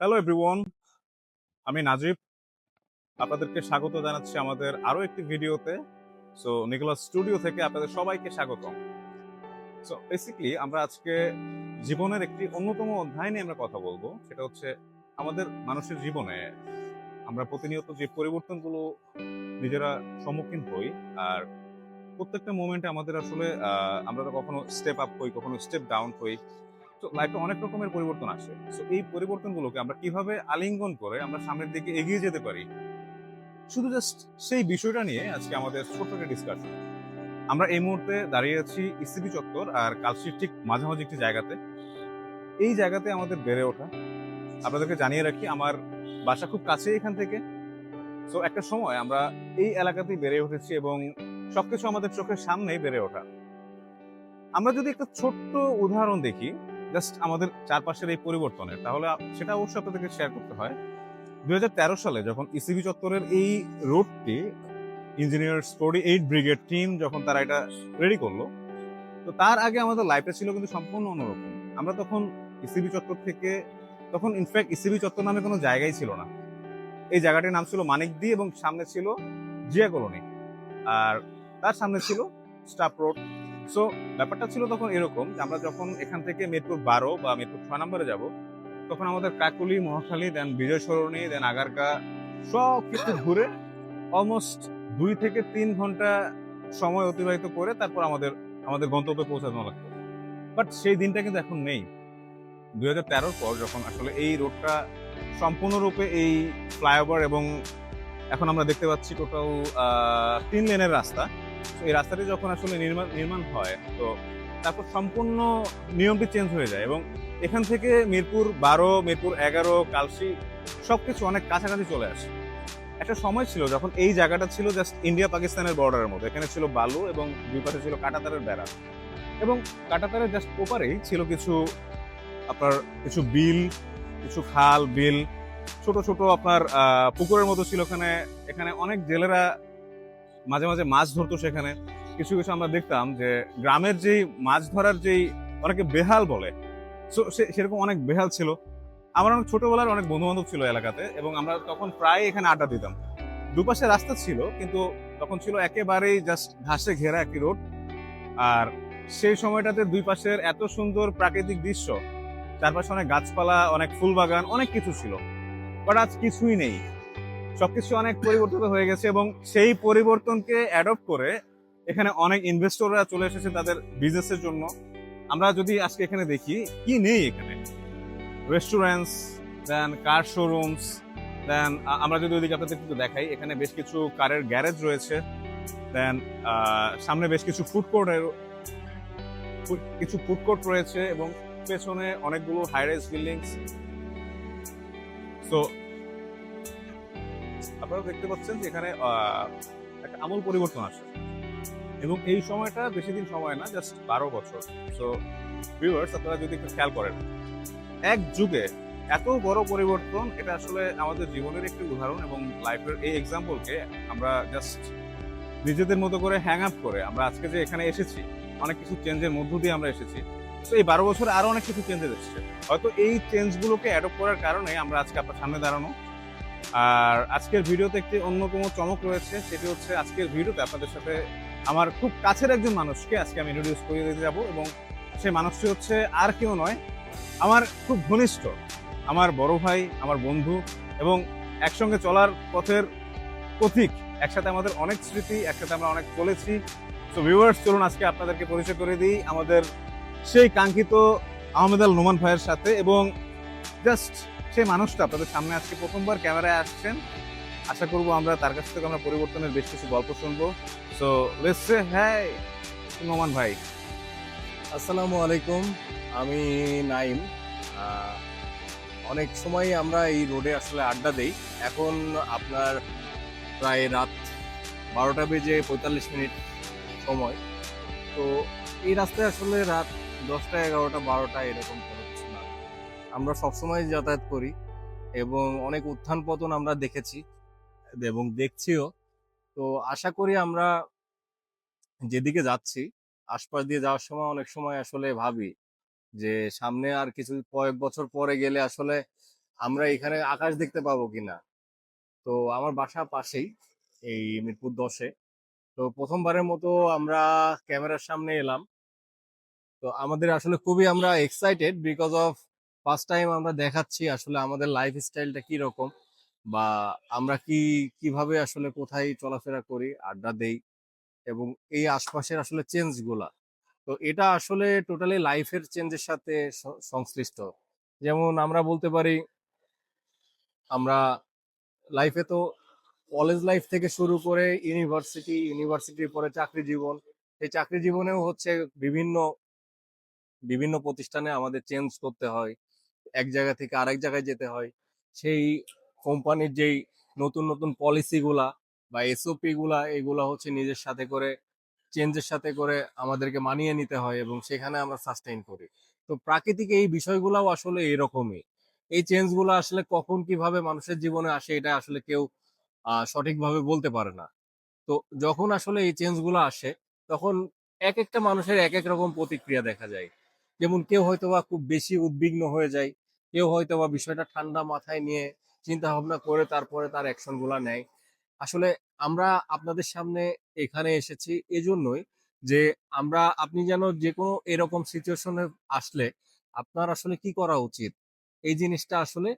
Hello everyone, আমি নাজিব। আপনাদেরকে স্বাগত জানাচ্ছি আমাদের আরো একটি ভিডিওতে। নিকোলাস স্টুডিও থেকে আপনাদের সবাইকে স্বাগতম। বেসিক্যালি আমরা আজকে জীবনের একটি অন্যতম অধ্যায় নিয়ে আমরা কথা বলবো। সেটা হচ্ছে আমাদের মানুষের জীবনে আমরা প্রতিনিয়ত যে পরিবর্তনগুলো নিজেরা সম্মুখীন হই, আর প্রত্যেকটা মোমেন্টে আমাদের আসলে আমরা তো কখনো স্টেপ আপ হই, কখনো স্টেপ ডাউন হই। তো লাইফে অনেক রকমের পরিবর্তন আসে। এই পরিবর্তনগুলোকে আমরা কিভাবে আলিঙ্গন করে আমরা সামনের দিকে এগিয়ে যেতে পারি, শুধু জাস্ট সেই বিষয়টা নিয়ে আজকে আমাদের ছোট্ট একটা ডিসকাশন। আমরা এই মুহূর্তে দাঁড়িয়ে আছি ইসিবি চত্বর আর কালশির ঠিক মাঝামাঝি একটি জায়গাতে। এই জায়গাতে আমাদের বেড়ে ওঠা। আপনাদেরকে জানিয়ে রাখি, আমার বাসা খুব কাছে এখান থেকে। একটা সময় আমরা এই এলাকাতেই বেড়ে উঠেছি এবং সবকিছু আমাদের চোখের সামনেই বেড়ে ওঠা। আমরা যদি একটা ছোট্ট উদাহরণ দেখি জাস্ট আমাদের চারপাশের এই পরিবর্তনের, তাহলে সেটা অবশ্যই আপনাদেরকে শেয়ার করতে হয়। 2013 সালে যখন ইসিবি চত্বরের এই রোডটি ইঞ্জিনিয়ার্স 48 ব্রিগেড টিম যখন তারা এটা রেডি করলো, তো তার আগে আমাদের লাইফটা ছিল কিন্তু সম্পূর্ণ অন্যরকম। আমরা তখন ইসিবি চত্বর থেকে, তখন ইনফ্যাক্ট ইসিবি চত্বর নামে কোনো জায়গাই ছিল না। এই জায়গাটির নাম ছিল মানিকদি এবং সামনে ছিল জিয়া কলোনি, আর তার সামনে ছিল স্টাফ রোড। সো ব্যাপারটা ছিল তখন এরকম যে আমরা যখন এখান থেকে মিরপুর 12 বা মিরপুর 6 নম্বরে যাব, তখন আমাদের কাকুলি, মহাখালী, দেন বিজয় সরণি, দেন আগারকা সব কিছু ঘুরে অলমোস্ট 2 থেকে 3 ঘন্টা সময় অতিবাহিত করে তারপর আমাদের আমাদের গন্তব্যে পৌঁছানো লাগতো। বাট সেই দিনটা কিন্তু এখন নেই। 2013 পর যখন আসলে এই রোডটা সম্পূর্ণরূপে এই ফ্লাইওভার এবং এখন আমরা দেখতে পাচ্ছি টোটাল 3 লেনের রাস্তা। এই রাস্তাটি যখন আসলে নির্মাণ হয়, তো তারপর সম্পূর্ণ নিয়মটি চেঞ্জ হয়ে যায় এবং এখান থেকে মিরপুর 12, মিরপুর 11, কালশি সবকিছু অনেক কাছাকাছি চলে আসে। একটা সময় ছিল যখন এই জায়গাটা ছিল জাস্ট ইন্ডিয়া পাকিস্তানের বর্ডারের মধ্যে। এখানে ছিল বালু এবং দুই পাশে ছিল কাঁটাতারের বেড়া, এবং কাঁটাতারের জাস্ট ওপারেই ছিল কিছু আপনার কিছু বিল, কিছু খাল বিল, ছোট ছোট আপনার পুকুরের মতো ছিল এখানে। এখানে অনেক জেলেরা মাঝে মাঝে মাছ ধরতো সেখানে। কিছু কিছু আমরা দেখতাম যে গ্রামের যেই মাছ ধরার যেই অনেকে বেহাল বলে, সেরকম অনেক বেহাল ছিল। আমার অনেক ছোটবেলার অনেক বন্ধু বান্ধব ছিল এলাকাতে এবং আমরা তখন প্রায় এখানে আড্ডা দিতাম। দুপাশে রাস্তা ছিল কিন্তু তখন ছিল একেবারেই জাস্ট ঘাসে ঘেরা একটি রোড। আর সেই সময়টাতে দুই পাশের এত সুন্দর প্রাকৃতিক দৃশ্য, চারপাশে অনেক গাছপালা, অনেক ফুল বাগান, অনেক কিছু ছিল। বাট আজ কিছুই নেই। সবকিছু অনেক পরিবর্তিত হয়ে গেছে এবং সেই পরিবর্তনকে অ্যাডপ্ট করে এখানে অনেক ইনভেস্টররা চলে এসেছে তাদের বিজনেসের জন্য। আমরা যদি আজকে এখানে দেখি কি নেই এখানে, রেস্টুরেন্টস, দেন কার শোরুমস, দেন আমরা যদি ওইদিকে আপনাদের একটু দেখাই, এখানে বেশ কিছু কারের গ্যারেজ রয়েছে। দেন সামনে বেশ কিছু ফুড কোর্ট রয়েছে এবং পেছনে অনেকগুলো হাই রাইজ বিল্ডিংস। সো আপনারা দেখতে পাচ্ছেন যে এখানে একটা আমূল পরিবর্তন আসে এবং এই সময়টা বেশি দিন সময় না, জাস্ট 12 বছর। সো ভিউয়ার্স, আপনারা যদি একটু খেয়াল করেন, এক যুগে এত বড় পরিবর্তন, এটা আসলে আমাদের জীবনের একটি উদাহরণ এবং লাইফের এই এক্সাম্পলকে আমরা জাস্ট নিজেদের মতো করে হ্যাং আপ করে আমরা আজকে যে এখানে এসেছি, অনেক কিছু চেঞ্জের মধ্য দিয়ে আমরা এসেছি। তো এই 12 বছরে আরো অনেক কিছু চেঞ্জেস এসেছে। হয়তো এই চেঞ্জগুলোকে অ্যাডপ্ট করার কারণে আমরা আজকে আপনার সামনে দাঁড়ানো। আর আজকের ভিডিওতে একটি অন্যতম চমক রয়েছে, সেটি হচ্ছে আজকের ভিডিওতে আপনাদের সাথে আমার খুব কাছের একজন মানুষকে আজকে আমি ইন্ট্রোডিউস করে দিতে যাবো এবং সেই মানুষটি হচ্ছে আর কেউ নয়, আমার খুব ঘনিষ্ঠ, আমার বড় ভাই, আমার বন্ধু এবং একসঙ্গে চলার পথের পথিক। একসাথে আমাদের অনেক স্মৃতি, একসাথে আমরা অনেক চলেছি। তো ভিউয়ার্স, চলুন আজকে আপনাদেরকে পরিচয় করে দিই আমাদের সেই কাঙ্ক্ষিত আহমেদ আল নোমান ভাইয়ের সাথে। এবং জাস্ট সেই মানুষটা আপনাদের সামনে আজকে প্রথমবার ক্যামেরায় আসছেন। আশা করব আমরা তার কাছ থেকে আমরা পরিবর্তনের বেশ কিছু গল্প শুনবো। So let's say hi Noman ভাই। আসসালামু আলাইকুম। আমি নাইম। আহ, অনেক সময় আমরা এই রোডে আসলে আড্ডা দেই। এখন আপনার প্রায় রাত 12টা বেজে 45 মিনিট সময়। তো এই রাস্তায় আসলে রাত 10টা, 11টা, 12টা এরকম কোনো কিছু না। আমরা সবসময় যাতায়াত করি এবং অনেক উত্থান পতন আমরা দেখেছি এবং দেখছিও। তো আশা করি আমরা যেদিকে যাচ্ছি, আশপাশ দিয়ে যাওয়ার সময় অনেক সময় আসলে ভাবি যে সামনে আর কিছু কয়েক বছর পরে গেলে আসলে আমরা এখানে আকাশ দেখতে পাবো কিনা। তো আমার বাসা পাশেই, এই মিরপুর 10-এ। তো প্রথমবারের মতো আমরা ক্যামেরার সামনে এলাম। তো আমাদের আসলে খুবই আমরা excited because of first time আমরা দেখাচ্ছি আসলে আমাদের লাইফ স্টাইলটা কি রকম, বা আমরা কিভাবে আসলে কোথায় চলাফেরা করি, আড্ডা দেই, এবং এই আশপাশের আসলে চেঞ্জ গুলা। তো এটা আসলে টোটালি লাইফের চেঞ্জের সাথে সংশ্লিষ্ট। যেমন আমরা বলতে পারি, আমরা লাইফে তো কলেজ লাইফ থেকে শুরু করে ইউনিভার্সিটির পরে চাকরি জীবন, এই চাকরি জীবনেও হচ্ছে বিভিন্ন বিভিন্ন প্রতিষ্ঠানে আমাদের চেঞ্জ করতে হয়, এক জায়গা থেকে আরেক জায়গায় যেতে হয়। সেই কোম্পানির যেই নতুন নতুন পলিসি গুলা বা এসওপি গুলা, এগুলা হচ্ছে নিজের সাথে করে চেঞ্জের সাথে করে আমাদেরকে মানিয়ে নিতে হয় এবং সেখানে আমরা সাস্টেইন করি। তো প্রাকৃতিক এই বিষয়গুলাও আসলে এরকমই। এই চেঞ্জ গুলো আসলে কখন কিভাবে মানুষের জীবনে আসে এটা আসলে কেউ সঠিকভাবে বলতে পারে না। তো যখন আসলে এই চেঞ্জ গুলো আসে, তখন এক একটা মানুষের এক এক রকম প্রতিক্রিয়া দেখা যায়। যেমন কেউ হয়তোবা খুব বেশি উদ্বিগ্ন হয়ে যায়, কেউ হয়তোবা বিষয়টা ঠান্ডা মাথায় নিয়ে চিন্তা ভাবনা করে তারপরে তার অ্যাকশন গুলা নেয়। আসলে আমরা আপনাদের সামনে এখানে এসেছি এজন্যই যে আপনি যেন যে কোনো এরকম সিচুয়েশনে আসলে আপনার আসলে কি করা উচিত, এই জিনিসটা আসলে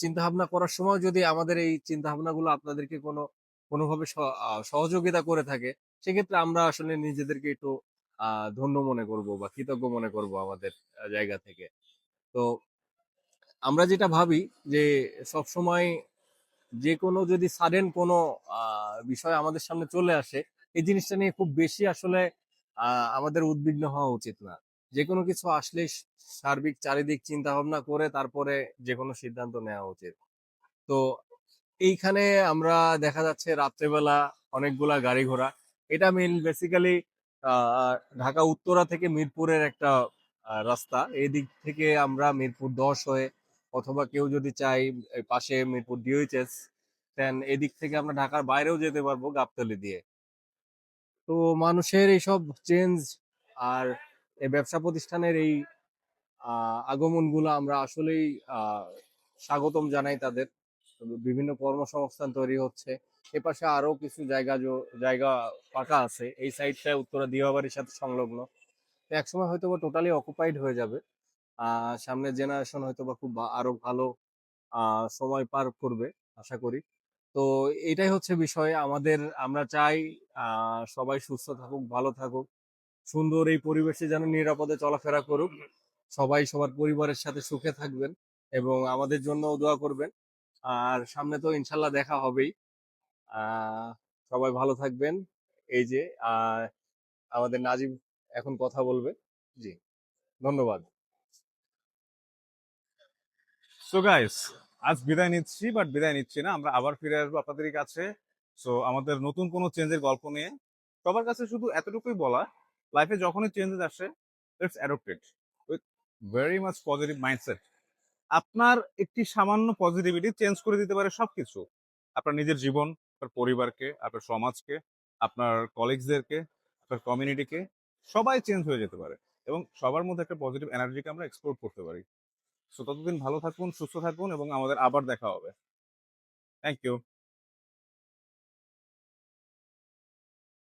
চিন্তা ভাবনা করার সময় যদি আমাদের এই চিন্তা ভাবনাগুলো আপনাদেরকে কোনোভাবে সহযোগিতা করে থাকে, সেক্ষেত্রে আমরা আসলে নিজেদেরকে একটু ধন্য মনে করব বা কৃতজ্ঞ মনে করব আমাদের জায়গা থেকে। তো আমরা যেটা ভাবি যে সব সময় যে কোনো যদি সাডেন কোনো বিষয় আমাদের সামনে চলে আসে, এই জিনিসটা নিয়ে খুব বেশি আসলে আমাদের উদ্বিগ্ন হওয়া উচিত না। যে কোনো কিছু আসলে সার্বিক চারিদিক চিন্তা ভাবনা করে তারপরে যে কোনো সিদ্ধান্ত নেওয়া উচিত। তো এইখানে আমরা দেখা যাচ্ছে রাত্রেবেলা অনেকগুলা গাড়ি ঘোড়া। এটা বেসিক্যালি ঢাকা উত্তরা থেকে মিরপুরের একটা রাস্তা। এই দিক থেকে আমরা মিরপুর 10 হয়ে, অথবা কেউ যদি চাই এই পাশে মিরপুর ডিওএইচএস, দেন এদিক থেকে আমরা ঢাকার বাইরেও যেতে পারবো গাবতলী দিয়ে। তো মানুষের এইসব চেঞ্জ আর এই ব্যবসা প্রতিষ্ঠানের এই আগমনগুলো আমরা আসলেই আহ স্বাগতম জানাই তাদের। বিভিন্ন কর্মসংস্থান তৈরি হচ্ছে। এপাশে আরো কিছু জায়গা ফাঁকা আছে, এই সাইডটা উত্তরা দিয়াবাড়ির সাথে সংলগ্ন। তো একসময় হয়তো বা টোটালি অকুপাইড হয়ে যাবে। সামনের জেনারেশন হয়তো বা খুব আরো ভালো সময় পার করবে আশা করি। তো এটাই হচ্ছে বিষয় আমাদের। আমরা চাই সবাই সুস্থ থাকুক, ভালো থাকুক, সুন্দর এই পরিবেশে যেন নিরাপদে চলাফেরা করুক। সবাই সবার পরিবারের সাথে সুখে থাকবেন এবং আমাদের জন্য দোয়া করবেন। আর সামনে তো ইনশাল্লাহ দেখা হবেই। আহ সবাই ভালো থাকবেন। এই যে আহ আমাদের নাজিব এখন কথা বলবে। জি, ধন্যবাদ। সো গাইস, আজ বিদায় নিচ্ছি, বাট বিদায় নিচ্ছি না, আমরা আবার ফিরে আসবো আপনাদের কাছে। সো আমাদের নতুন কোনো চেঞ্জের গল্প নিয়ে। সবার কাছে শুধু এতটুকুই বলা, লাইফে যখনই চেঞ্জেস আসে, let's adopt it with very much positive mindset. আপনার একটি সামান্য পজিটিভিটি চেঞ্জ করে দিতে পারে সবকিছু। আপনার নিজের জীবন, আপনার পরিবারকে, আপনার সমাজকে, আপনার কলিগসদেরকে, আপনার কমিউনিটিকে, সবাই চেঞ্জ হয়ে যেতে পারে। এবং সবার মধ্যে একটা পজিটিভ এনার্জিকে আমরা এক্সপ্লোর করতে পারি। সো ততদিন ভালো থাকুন, সুস্থ থাকুন, এবং আমাদের আবার দেখা হবে। Thank you.